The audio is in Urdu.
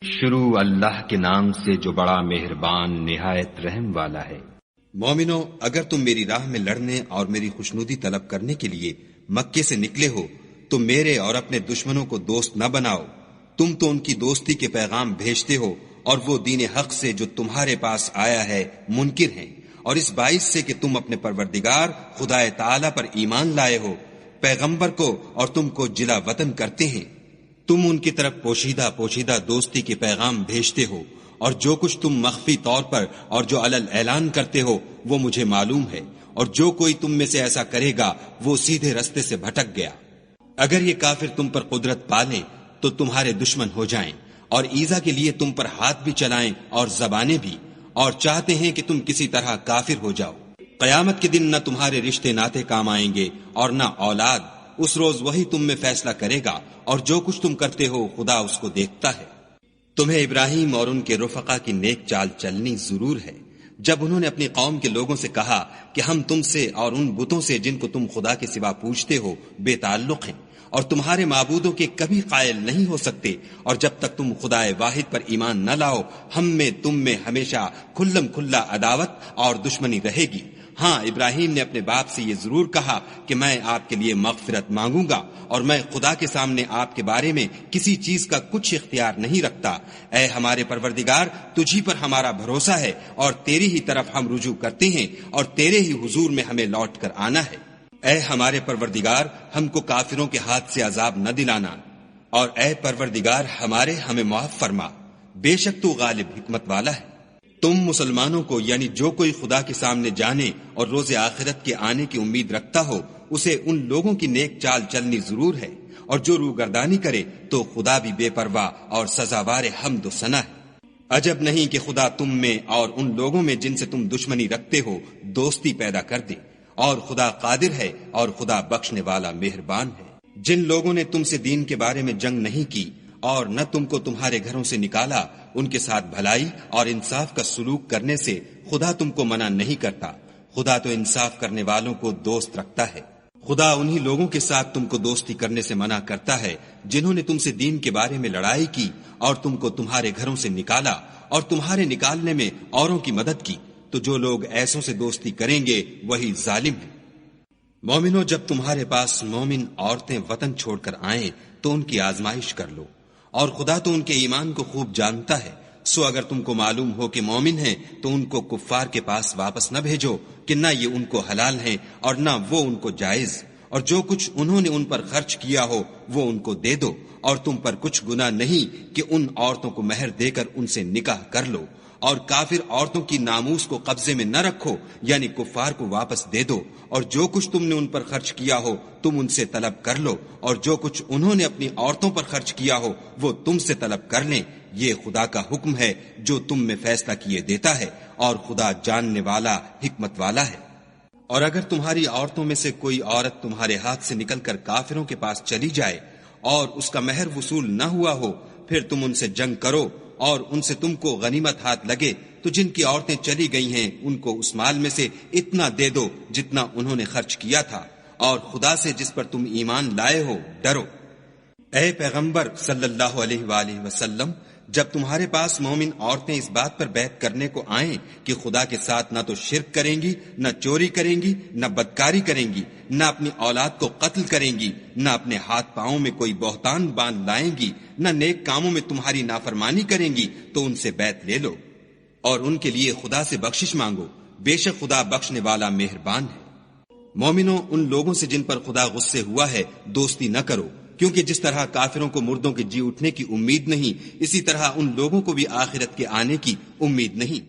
شروع اللہ کے نام سے جو بڑا مہربان نہایت رحم والا ہے۔ مومنو، اگر تم میری راہ میں لڑنے اور میری خوشنودی طلب کرنے کے لیے مکے سے نکلے ہو تو میرے اور اپنے دشمنوں کو دوست نہ بناؤ۔ تم تو ان کی دوستی کے پیغام بھیجتے ہو اور وہ دین حق سے جو تمہارے پاس آیا ہے منکر ہیں، اور اس باعث سے کہ تم اپنے پروردگار خدا تعالی پر ایمان لائے ہو، پیغمبر کو اور تم کو جلا وطن کرتے ہیں۔ تم ان کی طرف پوشیدہ دوستی کے پیغام بھیجتے ہو، اور جو کچھ تم مخفی طور پر اور جو علل اعلان کرتے ہو وہ مجھے معلوم ہے، اور جو کوئی تم میں سے ایسا کرے گا وہ سیدھے رستے سے بھٹک گیا۔ اگر یہ کافر تم پر قدرت پالیں تو تمہارے دشمن ہو جائیں، اور ایذا کے لیے تم پر ہاتھ بھی چلائیں اور زبانیں بھی، اور چاہتے ہیں کہ تم کسی طرح کافر ہو جاؤ۔ قیامت کے دن نہ تمہارے رشتے ناتے کام آئیں گے اور نہ اولاد۔ اس روز وہی تم میں فیصلہ کرے گا، اور جو کچھ تم کرتے ہو خدا اس کو دیکھتا ہے۔ تمہیں ابراہیم اور ان کے رفقا کی نیک چال چلنی ضرور ہے، جب انہوں نے اپنی قوم کے لوگوں سے کہا کہ ہم تم سے اور ان بتوں سے جن کو تم خدا کے سوا پوجتے ہو بے تعلق ہیں، اور تمہارے معبودوں کے کبھی قائل نہیں ہو سکتے، اور جب تک تم خدا واحد پر ایمان نہ لاؤ ہم میں تم میں ہمیشہ کھلم کھلا عداوت اور دشمنی رہے گی۔ ہاں، ابراہیم نے اپنے باپ سے یہ ضرور کہا کہ میں آپ کے لیے مغفرت مانگوں گا، اور میں خدا کے سامنے آپ کے بارے میں کسی چیز کا کچھ اختیار نہیں رکھتا۔ اے ہمارے پروردگار، تجھی پر ہمارا بھروسہ ہے، اور تیری ہی طرف ہم رجوع کرتے ہیں، اور تیرے ہی حضور میں ہمیں لوٹ کر آنا ہے۔ اے ہمارے پروردگار، ہم کو کافروں کے ہاتھ سے عذاب نہ دلانا، اور اے پروردگار ہمارے ہمیں معاف فرما، بے شک تو غالب حکمت والا ہے۔ تم مسلمانوں کو، یعنی جو کوئی خدا کے سامنے جانے اور روز آخرت کے آنے کی امید رکھتا ہو، اسے ان لوگوں کی نیک چال چلنی ضرور ہے، اور جو روگردانی کرے تو خدا بھی بے پرواہ اور سزاوار حمد و ثنا ہے۔ عجب نہیں کہ خدا تم میں اور ان لوگوں میں جن سے تم دشمنی رکھتے ہو دوستی پیدا کر دے، اور خدا قادر ہے اور خدا بخشنے والا مہربان ہے۔ جن لوگوں نے تم سے دین کے بارے میں جنگ نہیں کی اور نہ تم کو تمہارے گھروں سے نکالا، ان کے ساتھ بھلائی اور انصاف کا سلوک کرنے سے خدا تم کو منع نہیں کرتا۔ خدا تو انصاف کرنے والوں کو دوست رکھتا ہے۔ خدا انہی لوگوں کے ساتھ تم کو دوستی کرنے سے منع کرتا ہے جنہوں نے تم سے دین کے بارے میں لڑائی کی اور تم کو تمہارے گھروں سے نکالا، اور تمہارے نکالنے میں اوروں کی مدد کی، تو جو لوگ ایسوں سے دوستی کریں گے وہی ظالم ہیں۔ مومنو، جب تمہارے پاس مومن عورتیں وطن چھوڑ کر آئیں تو ان کی آزمائش کر لو، اور خدا تو ان کے ایمان کو خوب جانتا ہے۔ سو اگر تم کو معلوم ہو کہ مومن ہیں تو ان کو کفار کے پاس واپس نہ بھیجو کہ نہ یہ ان کو حلال ہیں اور نہ وہ ان کو جائز، اور جو کچھ انہوں نے ان پر خرچ کیا ہو وہ ان کو دے دو، اور تم پر کچھ گناہ نہیں کہ ان عورتوں کو مہر دے کر ان سے نکاح کر لو، اور کافر عورتوں کی ناموس کو قبضے میں نہ رکھو، یعنی کفار کو واپس دے دو، اور جو کچھ تم نے ان پر خرچ کیا ہو تم ان سے طلب کر لو، اور جو کچھ انہوں نے اپنی عورتوں پر خرچ کیا ہو وہ تم سے طلب کر لیں۔ یہ خدا کا حکم ہے جو تم میں فیصلہ کیے دیتا ہے، اور خدا جاننے والا حکمت والا ہے۔ اور اگر تمہاری عورتوں میں سے کوئی عورت تمہارے ہاتھ سے نکل کر کافروں کے پاس چلی جائے اور اس کا مہر وصول نہ ہوا ہو، پھر تم ان سے جنگ کرو اور ان سے تم کو غنیمت ہاتھ لگے، تو جن کی عورتیں چلی گئی ہیں ان کو اس مال میں سے اتنا دے دو جتنا انہوں نے خرچ کیا تھا، اور خدا سے جس پر تم ایمان لائے ہو ڈرو۔ اے پیغمبر صلی اللہ علیہ وآلہ وسلم، جب تمہارے پاس مومن عورتیں اس بات پر بیعت کرنے کو آئیں کہ خدا کے ساتھ نہ تو شرک کریں گی، نہ چوری کریں گی، نہ بدکاری کریں گی، نہ اپنی اولاد کو قتل کریں گی، نہ اپنے ہاتھ پاؤں میں کوئی بہتان باندھ لائیں گی، نہ نیک کاموں میں تمہاری نافرمانی کریں گی، تو ان سے بیعت لے لو اور ان کے لیے خدا سے بخشش مانگو، بے شک خدا بخشنے والا مہربان ہے۔ مومنوں، ان لوگوں سے جن پر خدا غصے ہوا ہے دوستی نہ کرو، کیونکہ جس طرح کافروں کو مردوں کے جی اٹھنے کی امید نہیں، اسی طرح ان لوگوں کو بھی آخرت کے آنے کی امید نہیں۔